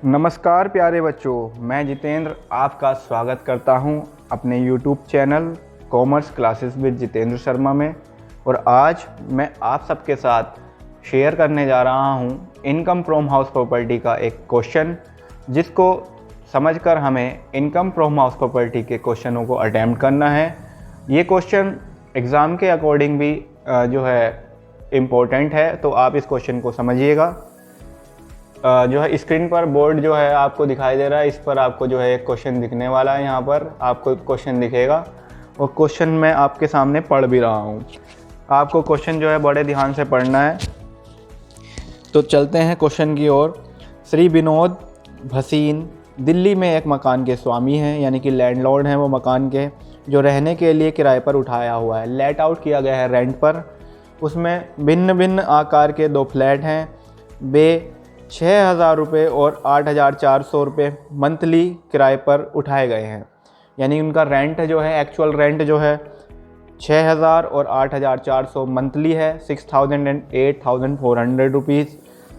नमस्कार प्यारे बच्चों, मैं जितेंद्र आपका स्वागत करता हूं अपने YouTube channel commerce classes with Jitendra Sharma में। और आज मैं आप सबके साथ शेयर करने जा रहा हूं इनकम फ्रॉम हाउस प्रॉपर्टी का एक क्वेश्चन, जिसको समझकर हमें इनकम फ्रॉम हाउस प्रॉपर्टी के क्वेश्चनों को अटेम्प्ट करना है। ये क्वेश्चन एग्ज़ाम के अकॉर्डिंग भी जो है इम्पोर्टेंट है, तो आप इस क्वेश्चन को समझिएगा। जो है स्क्रीन पर बोर्ड जो है आपको दिखाई दे रहा है, इस पर आपको जो है एक क्वेश्चन दिखने वाला है। यहाँ पर आपको क्वेश्चन दिखेगा और क्वेश्चन मैं आपके सामने पढ़ भी रहा हूँ। आपको क्वेश्चन जो है बड़े ध्यान से पढ़ना है। तो चलते हैं क्वेश्चन की ओर। श्री विनोद भसीन दिल्ली में एक मकान के स्वामी हैं, यानी कि लैंडलॉर्ड हैं वो मकान के, जो रहने के लिए किराए पर उठाया हुआ है। लेट आउट किया गया है रेंट पर। उसमें भिन्न भिन्न आकार के 2 फ्लैट हैं। वे 6,000 रुपये और 8,400 रुपये मंथली किराए पर उठाए गए हैं। यानी उनका रेंट जो है, एक्चुअल रेंट जो है 6,000 और 8,400 मंथली है, 6,000 एंड 8,400 रुपीज़।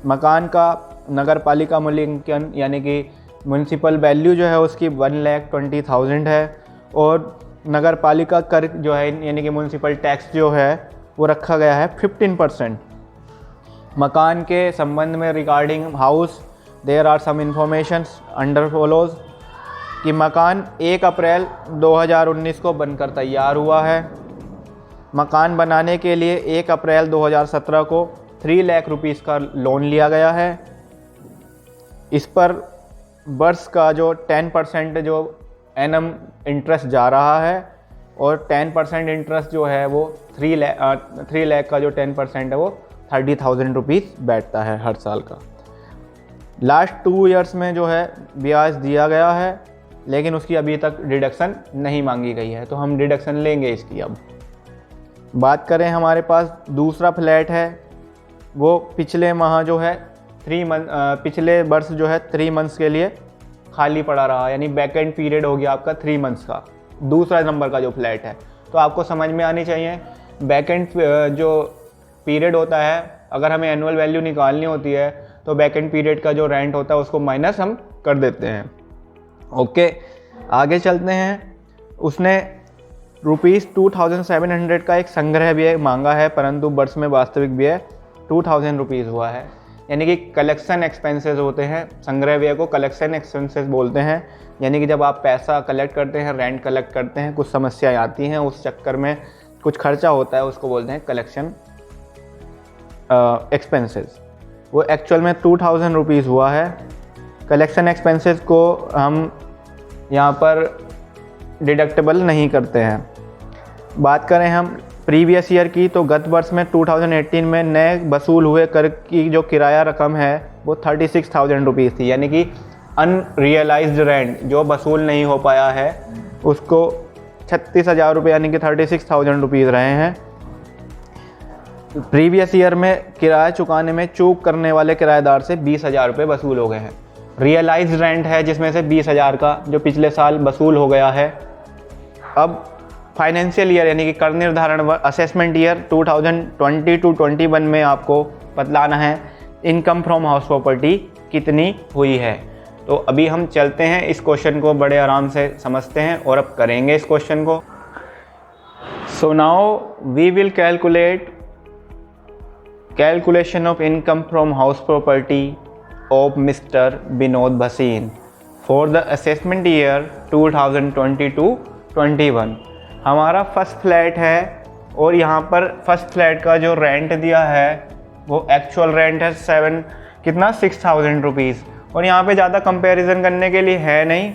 मकान का नगर पालिका मूल्यांकन यानी कि म्यूनसिपल वैल्यू जो है उसकी 1,20,000 है। और नगर पालिका कर जो है यानी कि म्यूनसिपल टैक्स जो है वो रखा गया है 15%। मकान के संबंध में regarding house there are some informations under follows कि मकान 1 अप्रैल 2019 को बनकर तैयार हुआ है। मकान बनाने के लिए 1 अप्रैल 2017 को 3 लाख रुपीज़ का लोन लिया गया है। इस पर वर्ष का जो 10% जो एनम इंटरेस्ट जा रहा है, और 10% इंटरेस्ट जो है वो 3 लाख का जो 10% है वो 30,000 रुपीज़ बैठता है हर साल का। लास्ट 2 इयर्स में जो है ब्याज दिया गया है, लेकिन उसकी अभी तक डिडक्शन नहीं मांगी गई है, तो हम डिडक्शन लेंगे इसकी। अब बात करें, हमारे पास दूसरा फ्लैट है, वो पिछले माह जो है पिछले वर्ष जो है 3 मंथ्स के लिए खाली पड़ा रहा, यानी वैकेंट पीरियड हो गया आपका 3 मंथ्स का। दूसरा नंबर का जो फ्लैट है, तो आपको समझ में आनी चाहिए वैकेंट जो पीरियड होता है, अगर हमें एनुअल वैल्यू निकालनी होती है तो वैकेंट पीरियड का जो रेंट होता है उसको माइनस हम कर देते हैं। ओके, आगे चलते हैं। उसने ₹2,700 का एक संग्रह व्यय मांगा है, परंतु वर्ष में वास्तविक व्यय 2,000 रुपीज़ हुआ है। यानी कि कलेक्शन एक्सपेंसेस होते हैं, संग्रह व्यय को कलेक्शन एक्सपेंसेस बोलते हैं। यानी कि जब आप पैसा कलेक्ट करते हैं, रेंट कलेक्ट करते हैं, कुछ समस्याएं आती हैं, उस चक्कर में कुछ खर्चा होता है, उसको बोलते हैं कलेक्शन एक्सपेंसेस। वो एक्चुअल में 2,000 रुपीज़ हुआ है। कलेक्शन एक्सपेंसेस को हम यहाँ पर डिडक्टेबल नहीं करते हैं। बात करें हम प्रीवियस ईयर की, तो गत वर्ष में 2018 में नए वसूल हुए कर की जो किराया रकम है वो 36,000 रुपीज़ थी। यानी कि अनरियलाइज्ड रेंट जो वसूल नहीं हो पाया है उसको 36,000 रुपये यानी कि 36,000 रुपीज़ रहे हैं। प्रीवियस ईयर में किराया चुकाने में चूक करने वाले किराएदार से 20,000 रुपये वसूल हो गए हैं। रियलाइज्ड रेंट है जिसमें से 20,000 का जो पिछले साल वसूल हो गया है। अब फाइनेंशियल ईयर यानी कि कर निर्धारण असेसमेंट ईयर 2020 to 21 में आपको बतलाना है इनकम फ्रॉम हाउस प्रॉपर्टी कितनी हुई है। तो अभी हम चलते हैं, इस क्वेश्चन को बड़े आराम से समझते हैं और अब करेंगे इस क्वेश्चन को। So now we will calculation of income from house property of Mr. Vinod Bhasin for the assessment year 2020-21। हमारा फर्स्ट फ्लैट है और यहाँ पर फर्स्ट फ्लैट का जो रेंट दिया है वो एक्चुअल रेंट है 6,000 रुपीज़। और यहाँ पे ज़्यादा कंपैरिजन करने के लिए है नहीं।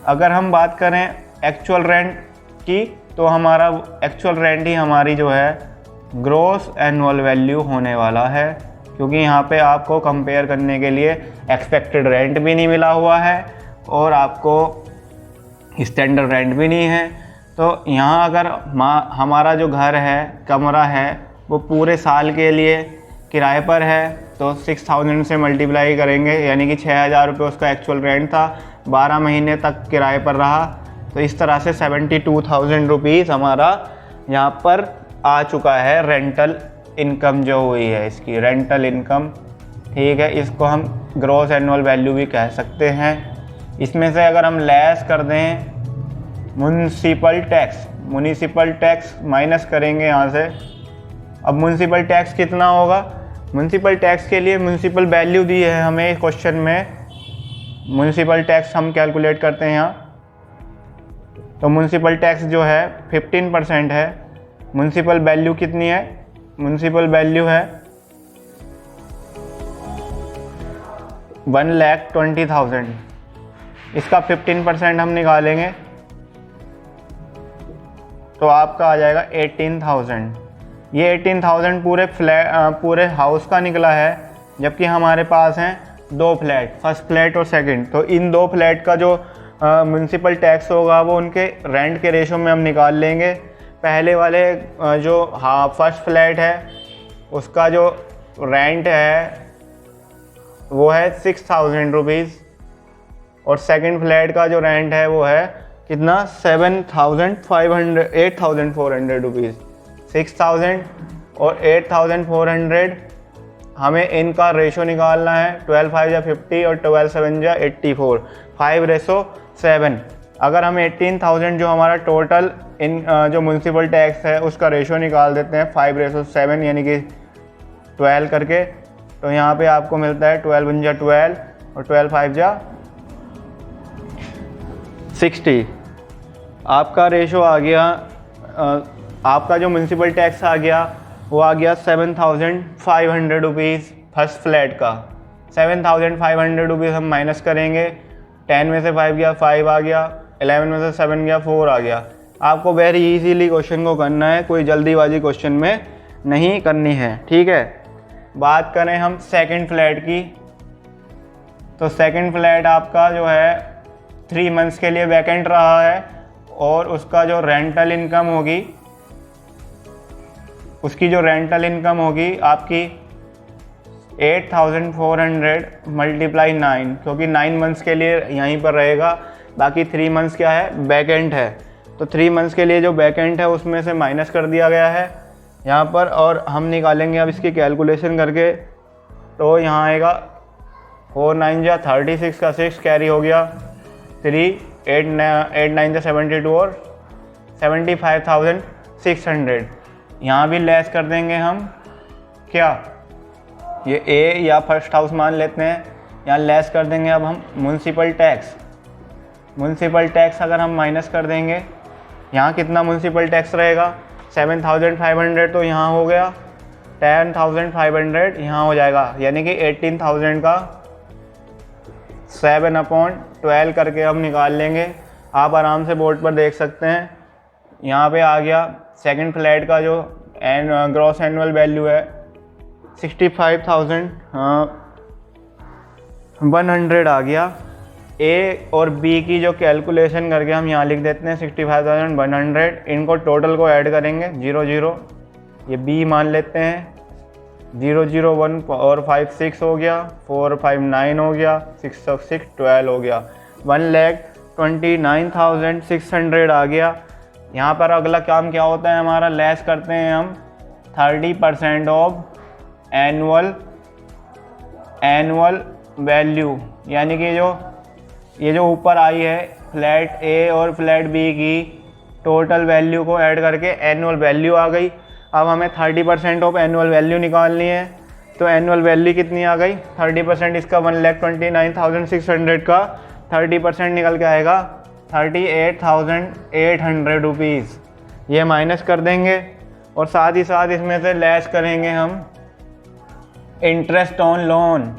अगर हम बात करें एक्चुअल रेंट की, तो हमारा एक्चुअल रेंट ही हमारी जो है ग्रॉस एनुअल वैल्यू होने वाला है, क्योंकि यहाँ पे आपको कंपेयर करने के लिए एक्सपेक्टेड रेंट भी नहीं मिला हुआ है और आपको स्टैंडर्ड रेंट भी नहीं है। तो यहाँ अगर हमारा जो घर है, कमरा है, वो पूरे साल के लिए किराए पर है, तो 6,000 से मल्टीप्लाई करेंगे, यानी कि 6,000 रुपये उसका एक्चुअल रेंट था, 12 महीने तक किराए पर रहा, तो इस तरह से 72,000 रुपीज़ हमारा यहाँ पर आ चुका है। रेंटल इनकम जो हुई है, इसकी रेंटल इनकम ठीक है, इसको हम ग्रॉस एनुअल वैल्यू भी कह सकते हैं। इसमें से अगर हम लेस कर दें म्युनिसिपल टैक्स माइनस करेंगे यहाँ से। अब म्युनिसिपल टैक्स कितना होगा? म्युनिसिपल टैक्स के लिए म्युनिसिपल वैल्यू दी है हमें क्वेश्चन में। म्युनिसिपल टैक्स हम कैलकुलेट करते हैं यहाँ, तो म्युनिसिपल टैक्स जो है 15% है। म्युनिसिपल वैल्यू कितनी है? म्युनिसिपल वैल्यू है 1,20,000। इसका 15% हम निकालेंगे तो आपका आ जाएगा 18,000। ये 18,000 पूरे हाउस का निकला है, जबकि हमारे पास हैं 2 फ्लैट, फर्स्ट फ्लैट और सेकंड। तो इन 2 फ्लैट का जो म्युनिसिपल टैक्स होगा वो उनके रेंट के रेशो में हम निकाल लेंगे। पहले वाले जो फर्स्ट फ्लैट है उसका जो रेंट है वो है 6,000 रुपीज़, और सेकंड फ्लैट का जो रेंट है वो है कितना? 8,400 रुपीज़। 6,000 और 8,400 हमें इनका रेशो निकालना है। 12/5 या 50 और 12/7 या 84, 5:7। अगर हम 18,000 जो हमारा टोटल जो म्युनिसिपल टैक्स है उसका रेशो निकाल देते हैं 5:7 यानी कि 12 करके, तो यहाँ पे आपको मिलता है 12 या 12 और 12/5 या 60। आपका रेशो आ गया, आपका जो म्युनिसिपल टैक्स आ गया वो आ गया 7,500 रुपीज़ फर्स्ट फ्लैट का। 7,500 रुपीज़ हम माइनस करेंगे। 10 में से 5 गया 5 आ गया, 11 में से 7 गया 4 आ गया। आपको वेरी इजीली क्वेश्चन को करना है, कोई जल्दीबाजी क्वेश्चन में नहीं करनी है, ठीक है। बात करें हम सेकंड फ्लैट की, तो सेकंड फ्लैट आपका जो है 3 मंथ्स के लिए वैकेंट रहा है, और उसका जो रेंटल इनकम होगी, उसकी जो रेंटल इनकम होगी आपकी 8,400 मल्टीप्लाई 9, क्योंकि 9 मंथ्स के लिए यहीं पर रहेगा, बाकी 3 मंथ्स क्या है? वैकेंट है। तो 3 मंथ्स के लिए जो वैकेंट है उसमें से माइनस कर दिया गया है यहाँ पर, और हम निकालेंगे अब इसकी कैलकुलेशन करके। तो यहाँ आएगा 4 9 या 36 का 6 कैरी हो गया, 3 8 9 या 72 और 75,600। यहाँ भी लेस कर देंगे हम, क्या ये ए या फर्स्ट हाउस मान लेते हैं, यहाँ लेस कर देंगे अब हम म्युनिसिपल टैक्स। म्युनिसिपल टैक्स अगर हम माइनस कर देंगे, यहाँ कितना म्युनिसिपल टैक्स रहेगा? 7,500 तो यहाँ हो गया, 10,500 यहाँ हो जाएगा, यानी कि 18,000 का 7/12 करके हम निकाल लेंगे। आप आराम से बोर्ड पर देख सकते हैं, यहाँ पे आ गया सेकंड फ्लैट का जो ग्रॉस एनुअल वैल्यू है 65,100 आ गया। ए और बी की जो कैलकुलेशन करके हम यहाँ लिख देते हैं 65,100। इनको टोटल को ऐड करेंगे 0 0, ये बी मान लेते हैं, 0 0 1 और 5 6 हो गया, 4 5 9 हो गया, 6 और 6 12 हो गया, 1,29,600 आ गया। यहाँ पर अगला काम क्या होता है हमारा? लेस करते हैं हम 30% ऑफ एनुअल वैल्यू, यानी कि ये जो ऊपर आई है फ्लैट ए और फ्लैट बी की टोटल वैल्यू को ऐड करके एनुअल वैल्यू आ गई। अब हमें 30% ऑफ एनुअल वैल्यू निकालनी है, तो एनुअल वैल्यू कितनी आ गई? 30% इसका 1,29,600 का 30% निकल के आएगा 38,800 रुपीज़। ये माइनस कर देंगे, और साथ ही साथ इसमें से लेस करेंगे हम interest on loan.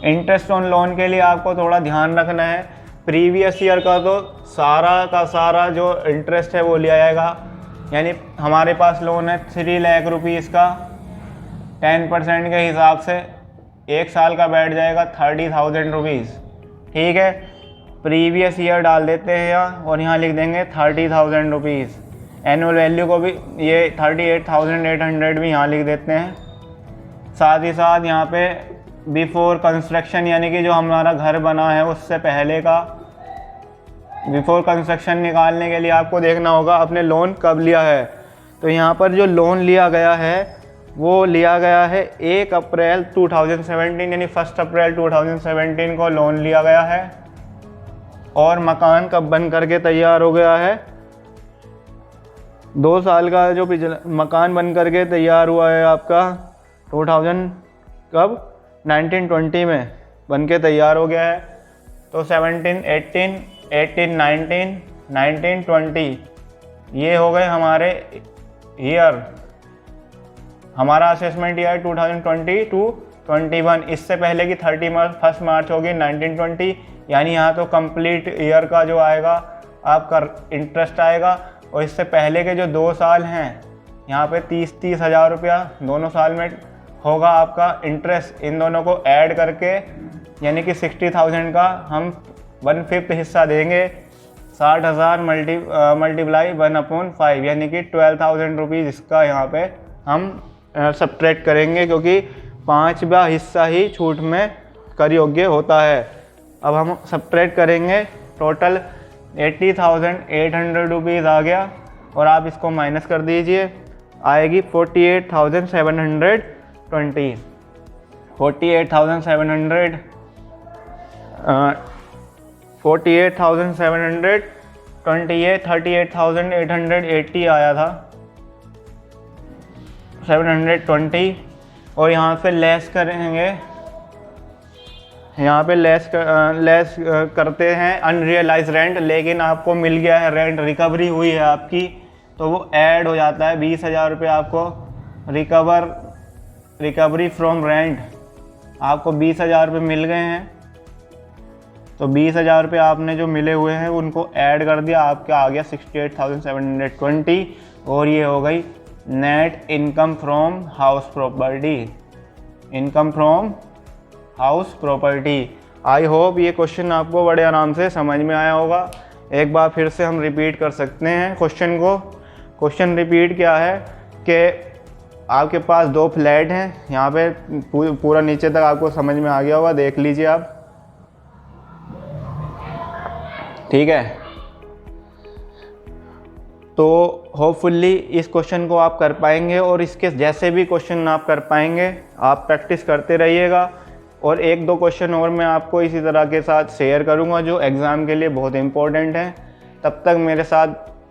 Interest on loan के लिए आपको थोड़ा ध्यान रखना है, प्रीवियस ईयर का तो सारा जो इंटरेस्ट है वो लिया जाएगा। यानी हमारे पास लोन है 3 लाख रुपीज़ का, 10% के हिसाब से 1 साल का बैठ जाएगा 30,000 रुपीज़, ठीक है। प्रीवियस ईयर डाल देते हैं यहाँ, और यहाँ लिख देंगे 30,000 रुपीज़। एनुअल वैल्यू को भी ये 38,800 भी यहाँ लिख देते हैं। साथ ही साथ यहाँ पे बिफोर कंस्ट्रक्शन, यानी कि जो हमारा घर बना है उससे पहले का बिफोर कंस्ट्रक्शन निकालने के लिए आपको देखना होगा आपने लोन कब लिया है। तो यहाँ पर जो लोन लिया गया है वो लिया गया है 1 अप्रैल 2017 यानी 1 अप्रैल 2017 को लोन लिया गया है। और मकान कब बन करके तैयार हो गया है? 2 साल का जो पिछला मकान बन करके तैयार हुआ है आपका 2000 कब 1920 में बन के तैयार हो गया है। तो 17, 18, 18, 19, 19, 20 ये हो गए हमारे ईयर। हमारा असेसमेंट ईयर 2020 to 21। इससे पहले की 1 मार्च होगी 1920, यानी यहाँ तो कंप्लीट ईयर का जो आएगा आपका इंटरेस्ट आएगा। और इससे पहले के जो 2 साल हैं यहाँ पे 30 हज़ार रुपया दोनों साल में होगा आपका इंटरेस्ट। इन दोनों को ऐड करके यानी कि 60,000 का हम 1/5 हिस्सा देंगे। 60,000 मल्टीप्लाई 1/5 यानी कि 12,000 रुपीज़ इसका यहाँ पे हम सब्ट्रैक्ट करेंगे, क्योंकि 5वां हिस्सा ही छूट में कर योग्य होता है। अब हम सब्ट्रैक्ट करेंगे, टोटल 80,800 रुपीज़ आ गया और आप इसको माइनस कर दीजिए, आएगी 48,720। 48,700 38,880 आया था 720। और यहाँ पे लेस करेंगे, यहाँ पे लेस करते हैं अनरियलाइज रेंट, लेकिन आपको मिल गया है रेंट, रिकवरी हुई है आपकी, तो वो ऐड हो जाता है। 20,000 रुपये आपको रिकवरी फ्रॉम रेंट, आपको 20,000 रुपये मिल गए हैं। तो 20,000 रुपये आपने जो मिले हुए हैं उनको ऐड कर दिया, आपका आ गया 68,720। और ये हो गई net income from house property. Income from house property. I hope ये क्वेश्चन आपको बड़े आराम से समझ में आया होगा। एक बार फिर से हम रिपीट कर सकते हैं क्वेश्चन को। क्वेश्चन रिपीट क्या है कि आपके पास 2 फ्लैट हैं, यहाँ पे पूरा नीचे तक आपको समझ में आ गया होगा, देख लीजिए आप, ठीक है। तो होपफुली इस क्वेश्चन को आप कर पाएंगे और इसके जैसे भी क्वेश्चन आप कर पाएंगे, आप प्रैक्टिस करते रहिएगा। और 1-2 क्वेश्चन और मैं आपको इसी तरह के साथ शेयर करूंगा जो एग्ज़ाम के लिए बहुत इंपॉर्टेंट हैं। तब तक मेरे साथ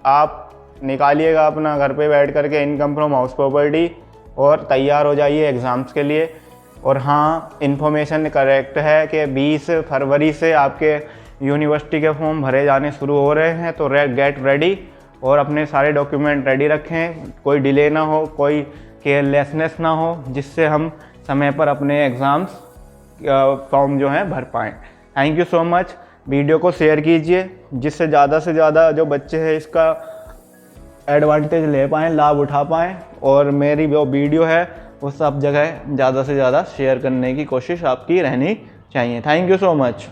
आप निकालिएगा अपना घर पे बैठ करके इनकम फ्रॉम हाउस प्रॉपर्टी और तैयार हो जाइए एग्ज़ाम्स के लिए। और हाँ, इन्फॉर्मेशन करेक्ट है कि 20 फरवरी से आपके यूनिवर्सिटी के फॉर्म भरे जाने शुरू हो रहे हैं। तो गेट रेडी और अपने सारे डॉक्यूमेंट रेडी रखें, कोई डिले ना हो, कोई केयरलेसनेस ना हो, जिससे हम समय पर अपने एग्ज़ाम्स फॉर्म जो हैं भर पाएँ। Thank you so much. Video को शेयर कीजिए जिससे ज़्यादा से ज़्यादा जो बच्चे हैं इसका एडवांटेज ले पाएँ, लाभ उठा पाएँ। और मेरी जो वीडियो है वो सब जगह ज़्यादा से ज़्यादा शेयर करने की कोशिश आपकी रहनी चाहिए। Thank you so much.